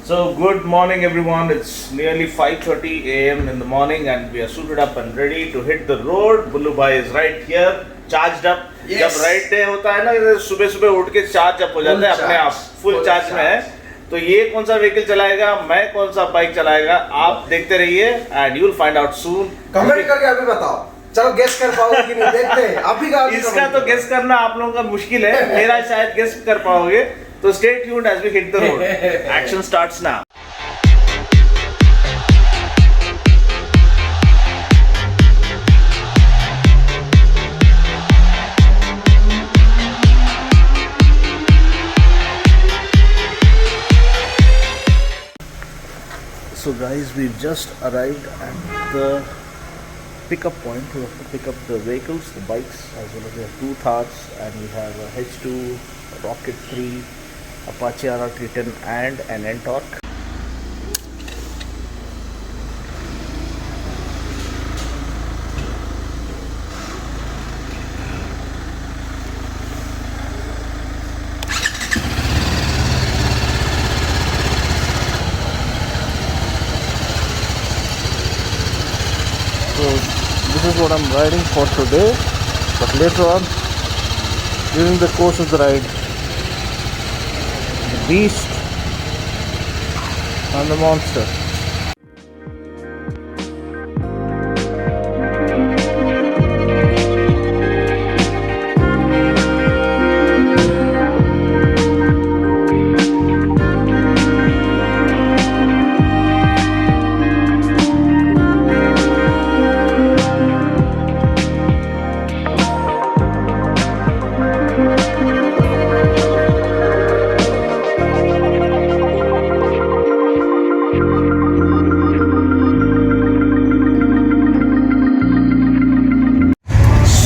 So good morning everyone. It's nearly 5:30 a.m. in the morning and we are suited up and ready to hit the road. Bullu bhai is right here, charged up. Yes. जब right day होता है ना सुबह सुबह उठ के charge up हो जाता है अपने आप फुल चार्ज में है. तो ये कौन सा व्हीकल चलाएगा, मैं कौन सा बाइक चलाएगा, आप देखते रहिए and you will find out soon. Comment करके अभी बताओ. चलो गेस कर पाओगे कि नहीं देखते हैं. अभी का इसका तो गेस करना आप लोगों का मुश्किल है, मेरा शायद गेस कर पाओगे. तो stay tuned as we hit the road. Action starts now. So guys, we've just arrived at the pickup point. We have to pick up the vehicles, the bikes, as well as we have two Thars and we have a H2, a Rocket 3, Apache RR310 and an Ntorq. So this is what I'm riding for today, but later on during the course of the ride, the beast and the monster.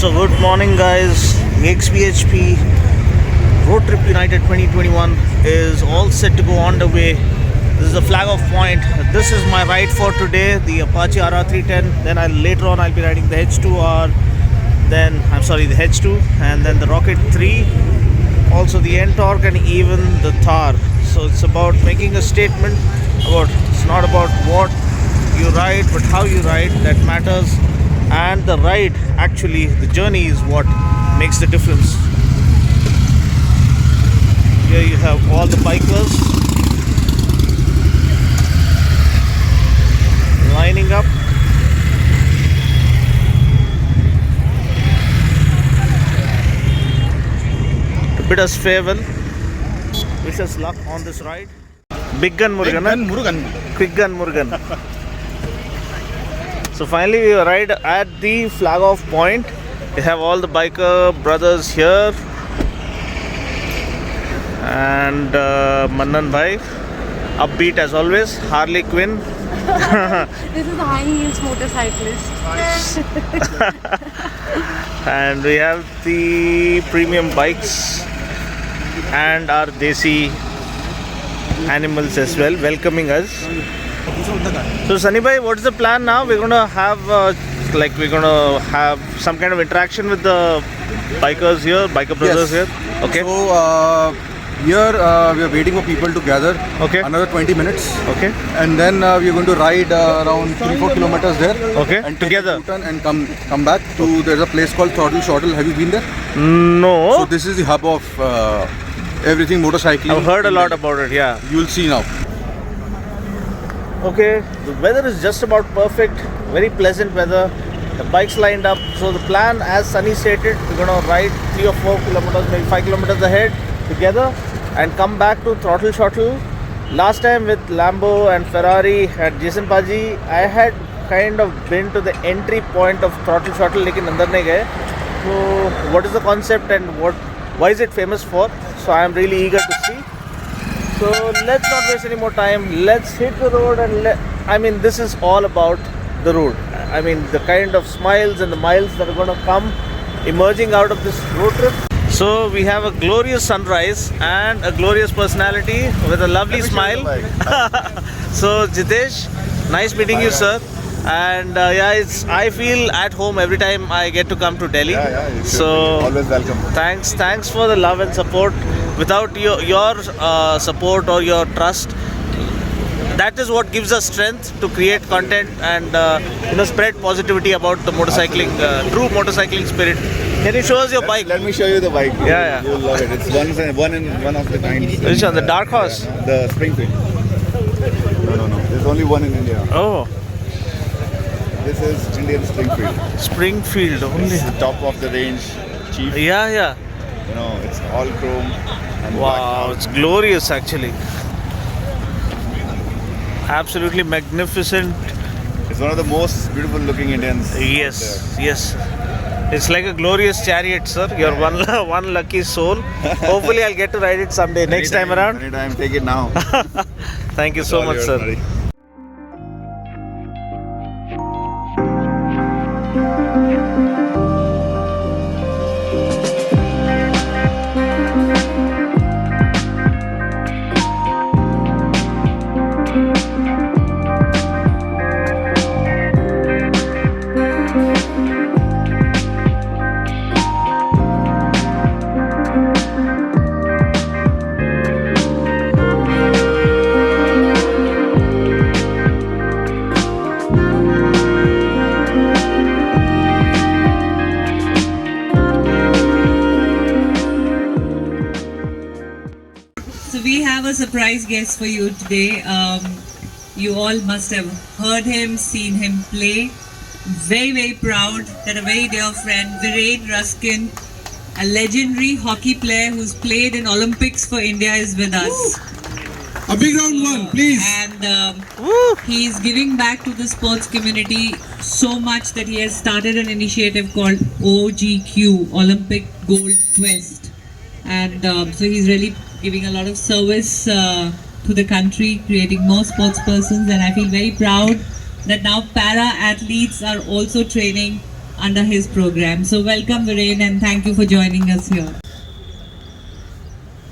So good morning guys, XBHP Road Trip United 2021 is all set to go on the way. This is the flag off point. This is my ride for today, the Apache RR310. Then later on I'll be riding the H2R, the H2 and then the Rocket 3, also the Ntorq and even the Thar. So it's about making a statement about, it's not about what you ride but how you ride that matters. And the ride, actually the journey is what makes the difference. Here you have all the bikers lining up. To bid us farewell, wish us luck on this ride. Big Gun Murugan, Quick Gun Murugan. So finally we arrived at the flag off point. We have all the biker brothers here and Mannan bhai, upbeat as always, Harley Quinn. This is a high heels motorcyclist. And we have the premium bikes and our desi animals as well welcoming us. So Sunny bhai, what's the plan now? We're going to have some kind of interaction with the bikers here, biker brothers here. Okay. So here we are waiting for people to gather. Okay. Another 20 minutes. Okay. And then we are going to ride around 3-4 kilometers there. Okay. And Together. take a U-turn and come back to. There's a place called Throttle Shuttle. Have you been there? No. So this is the hub of everything motorcycling. I've heard a lot about it. Yeah. You will see now. Okay, the weather is just about perfect, very pleasant weather, the bikes lined up. So the plan, as Sunny stated, we're going to ride 3 or 4 kilometers, maybe 5 kilometers ahead together and come back to Throttle Shuttle. Last time with Lambo and Ferrari and Jason Paji, I had kind of been to the entry point of Throttle Shuttle, lekin andar nahi gaye. So what is the concept and why is it famous for? So I am really eager to see. So let's not waste any more time. Let's hit the road and this is all about the road. I mean the kind of smiles and the miles that are going to come emerging out of this road trip. So we have a glorious sunrise and a glorious personality with a lovely smile. So Jitesh, nice meeting you, sir. And I feel at home every time I get to come to Delhi. So always welcome. Thanks for the love and support. Without your support or your trust, that is what gives us strength to create content and spread positivity about the motorcycling, true motorcycling spirit. Can you show us your bike? Let me show you the bike. Yeah. You'll love it. It's one of the kind. Which one? The Dark Horse? Yeah, the Springfield. No. There's only one in India. Oh, This is Indian Springfield. Springfield only. It's the top of the range, cheap. Yeah. It's all chrome and Wow, black. it's glorious actually. Absolutely magnificent. It's one of the most beautiful looking Indians. Yes. It's like a glorious chariot, sir. You're one lucky soul. Hopefully, I'll get to ride it someday. Next time around. Anytime, take it now. Thank you so All much, yours, sir. buddy. So we have a surprise guest for you today. You all must have heard him, seen him play. Very, very proud that a very dear friend, Viren Ruskin, a legendary hockey player who's played in Olympics for India, is with us. A big round one, please. And he's giving back to the sports community so much that he has started an initiative called OGQ, Olympic Gold Quest. And so he's really giving a lot of service to the country, creating more sports persons, and I feel very proud that now para athletes are also training under his program. So welcome Viren and thank you for joining us here.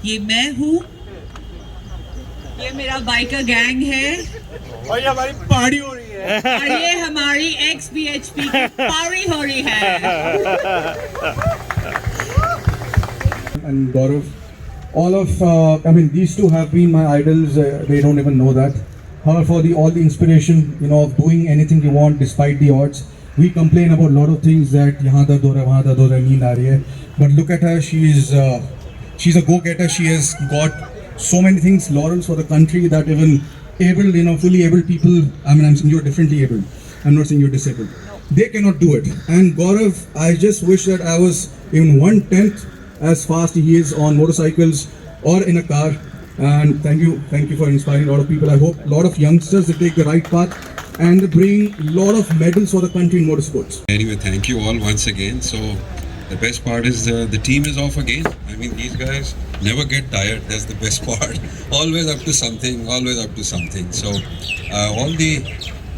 ये मैं हूँ, ये मेरा biker gang है और ये हमारी party हो रही है और ये हमारी XBHP की पारी हो रही है. And Gaurav, these two have been my idols. They don't even know that. Her for all the inspiration, of doing anything you want despite the odds. We complain about a lot of things that yahan dard ho raha hai, wahan dard ho raha hai, neend aa rahi hai. But look at her, she's a go-getter. She has got so many things, laurels for the country that even able, fully able people. I'm saying you're differently able. I'm not saying you're disabled. They cannot do it. And Gaurav, I just wish that I was even 1/10 as fast he is on motorcycles or in a car. And thank you for inspiring a lot of people. I hope a lot of youngsters that take the right path and bring a lot of medals for the country in motorsports. Anyway, thank you all once again. So the best part is the team is off again. I mean, these guys never get tired. That's the best part. Always up to something. So all the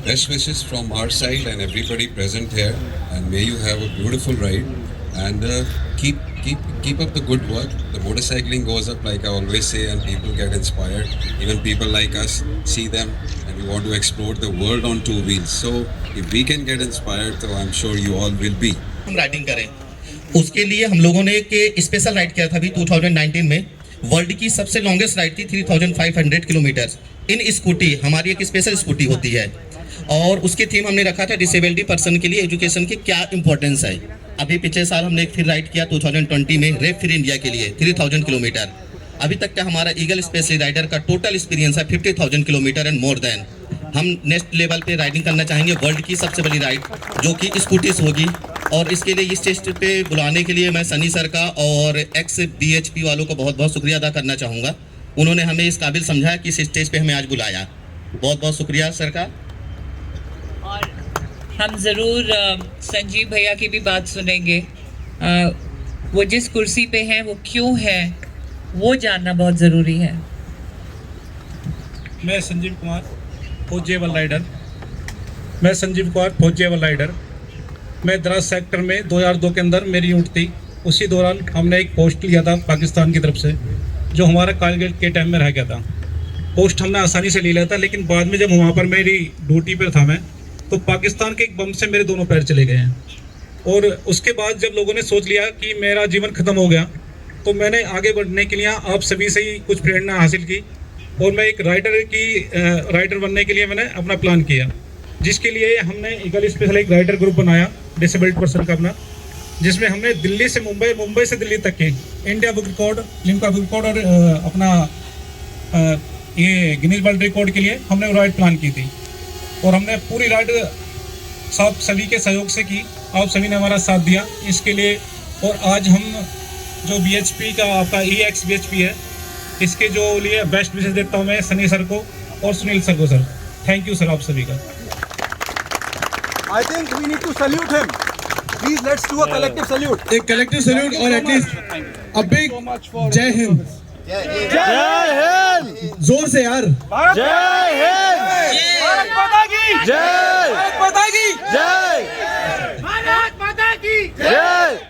best wishes from our side and everybody present here. And may you have a beautiful ride. And keep up the good work. The motorcycling goes up, like I always say, and people get inspired. Even people like us see them, and we want to explore the world on two wheels. So if we can get inspired, so I'm sure you all will be. हम riding करें, उसके लिए हम लोगों ने एक special ride किया था अभी 2019 में. वर्ल्ड की सबसे लॉन्गेस्ट राइड थी 3500 किलोमीटर इन स्कूटी. हमारी एक स्पेशल स्कूटी होती है और उसकी थीम हमने रखा था डिसेबिलिटी पर्सन के लिए एजुकेशन की क्या इंपॉर्टेंस है. अभी पिछले साल हमने एक फिर राइड किया 2020 में रेप फ्री इंडिया के लिए 3000 किलोमीटर. अभी तक का हमारा ईगल स्पेशल राइडर का टोटल एक्सपीरियंस है 50,000 किलोमीटर एंड मोर देन. हम नेक्स्ट लेवल पे राइडिंग करना चाहेंगे, वर्ल्ड की सबसे बड़ी राइड जो कि स्कूटीज होगी. और इसके लिए इस स्टेज पे बुलाने के लिए मैं सनी सर का और XBHP वालों को बहुत बहुत शुक्रिया अदा करना चाहूँगा. उन्होंने हमें इस काबिल समझा कि इस स्टेज पे हमें आज बुलाया. बहुत बहुत शुक्रिया सर का. और हम ज़रूर संजीव भैया की भी बात सुनेंगे. वो जिस कुर्सी पे हैं वो क्यों है वो जानना बहुत ज़रूरी है. मैं संजीव कुमार फौजेबल राइडर. मैं द्रास सेक्टर में 2002 के अंदर मेरी यूनिट थी. उसी दौरान हमने एक पोस्ट लिया था पाकिस्तान की तरफ से जो हमारा कारगिल के टाइम में रह गया था. पोस्ट हमने आसानी से ले लिया था, लेकिन बाद में जब वहाँ पर मेरी ड्यूटी पर था मैं, तो पाकिस्तान के एक बम से मेरे दोनों पैर चले गए हैं. और उसके बाद जब लोगों ने सोच लिया कि मेरा जीवन ख़त्म हो गया, तो मैंने आगे बढ़ने के लिए आप सभी से ही कुछ प्रेरणा हासिल की और मैं एक राइडर बनने के लिए मैंने अपना प्लान किया, जिसके लिए हमने ईगल स्पेशल एक राइडर ग्रुप बनाया डिसेबल्ड पर्सन का अपना, जिसमें हमने दिल्ली से मुंबई, मुंबई से दिल्ली तक के India book record, Limca book record और अपना ये गिनीज वर्ल्ड रिकॉर्ड के लिए हमने राइड प्लान की थी। और हमने पूरी राइड सब सभी के सहयोग से की, आप सभी ने हमारा साथ दिया इसके लिए। और आज हम जो BHP का आपका EX BHP है, इसके जो लिए बेस्ट विशेष देता हूँ मैं सनी सर को और सुनील सर को। सर थैंक यू सर आप सभी का। I think we need to salute him. Please let's do a collective salute. A collective salute or at least a big Jai Hind. जय हिंद, जोर से यार. जय हिंद, भारत माता की जय, भारत माता की जय, भारत माता की जय.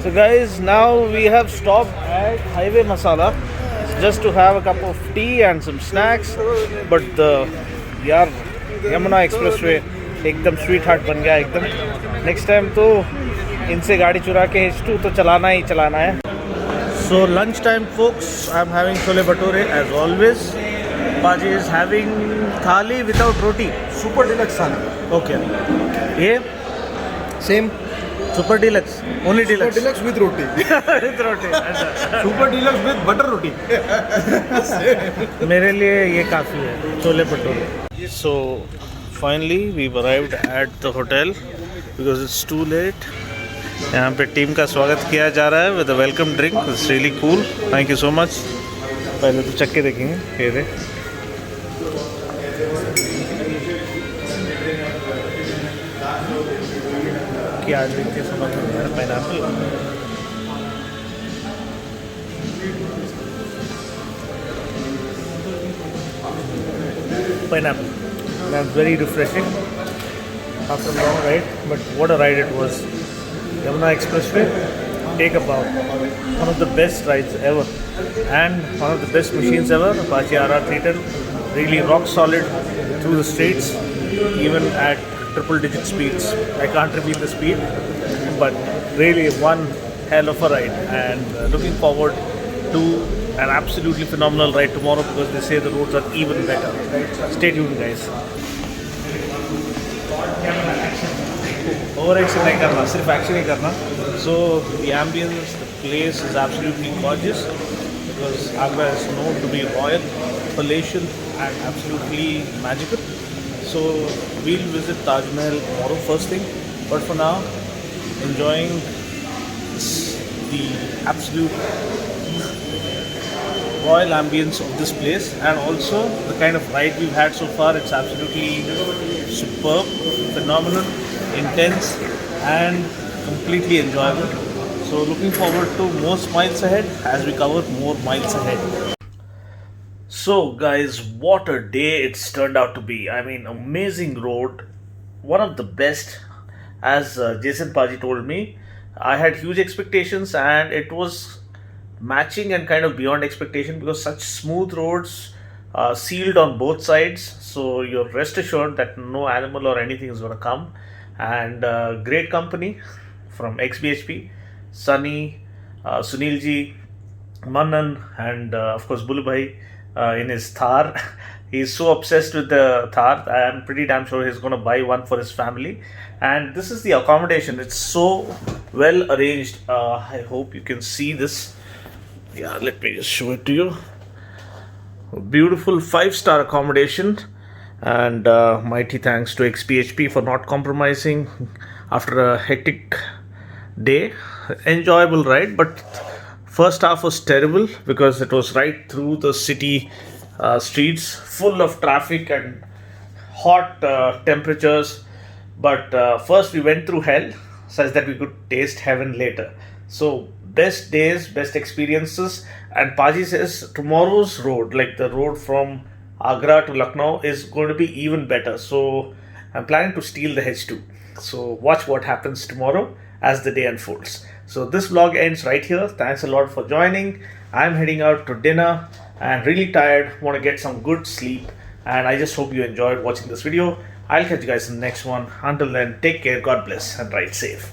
So guys, now we have stopped at Highway Masala just to have a cup of tea and some snacks. But the यार यमुना एक्सप्रेसवे एकदम स्वीट हार्ट बन गया एकदम. नेक्स्ट टाइम तो इनसे गाड़ी चुरा के H2 तो चलाना ही चलाना है. So lunch time folks, I'm having chole bhature as always. Paji is having thali without roti. Super deluxe thali. Okay. ये Same. Super deluxe, only Super deluxe. deluxe with roti. With roti. अच्छा. Super deluxe with butter roti. मेरे लिए ये काफ़ी है chole bhature. So finally we've arrived at the hotel because it's too late. यहाँ पे team का स्वागत किया जा रहा है with a welcome drink. It's really cool. Thank you so much. पहले तो चक्के देखेंगे. ये दे. क्या ड्रिंक है समझ में नहीं आ रहा. Pineapple. Pineapple. That's very refreshing after a long ride. But what a ride it was! Yamuna Expressway, take a bow. One of the best rides ever, and one of the best machines ever. Apache RR310, really rock solid through the streets, even at triple-digit speeds. I can't reveal the speed, but really one hell of a ride. And looking forward to an absolutely phenomenal ride tomorrow because they say the roads are even better. Stay tuned, guys. Over action नहीं करना, सिर्फ action ही करना. So the ambience, the place is absolutely gorgeous because Agra is known to be royal, palatial, and absolutely magical. So we'll visit Taj Mahal tomorrow first thing. But for now, enjoying the absolute royal ambience of this place, and also the kind of ride we've had so far. It's absolutely superb, phenomenal, intense, and completely enjoyable. So looking forward to more miles ahead as we cover more miles ahead. So guys, what a day it's turned out to be. I mean, amazing road, one of the best. As Jason Paji told me, I had huge expectations and it was matching and kind of beyond expectation because such smooth roads, sealed on both sides, so you're rest assured that no animal or anything is going to come. And great company from XBHP, Sunny, Sunil ji, Manan, and of course Bulu Bhai in his Thar. He's so obsessed with the Thar. I am pretty damn sure he's going to buy one for his family. And this is the accommodation. It's so well arranged. I hope you can see this. Yeah, let me just show it to you. Beautiful 5-star accommodation, and mighty thanks to XPHP for not compromising after a hectic day. Enjoyable ride, but first half was terrible because it was right through the city streets, full of traffic and hot temperatures. But first we went through hell such that we could taste heaven later. So best days, best experiences. And Paji says tomorrow's road, like the road from Agra to Lucknow, is going to be even better. So I'm planning to steal the H2. So watch what happens tomorrow as the day unfolds. So this vlog ends right here. Thanks a lot for joining. I'm heading out to dinner and really tired, want to get some good sleep. And I just hope you enjoyed watching this video. I'll catch you guys in the next one. Until then, take care, God bless, and ride safe.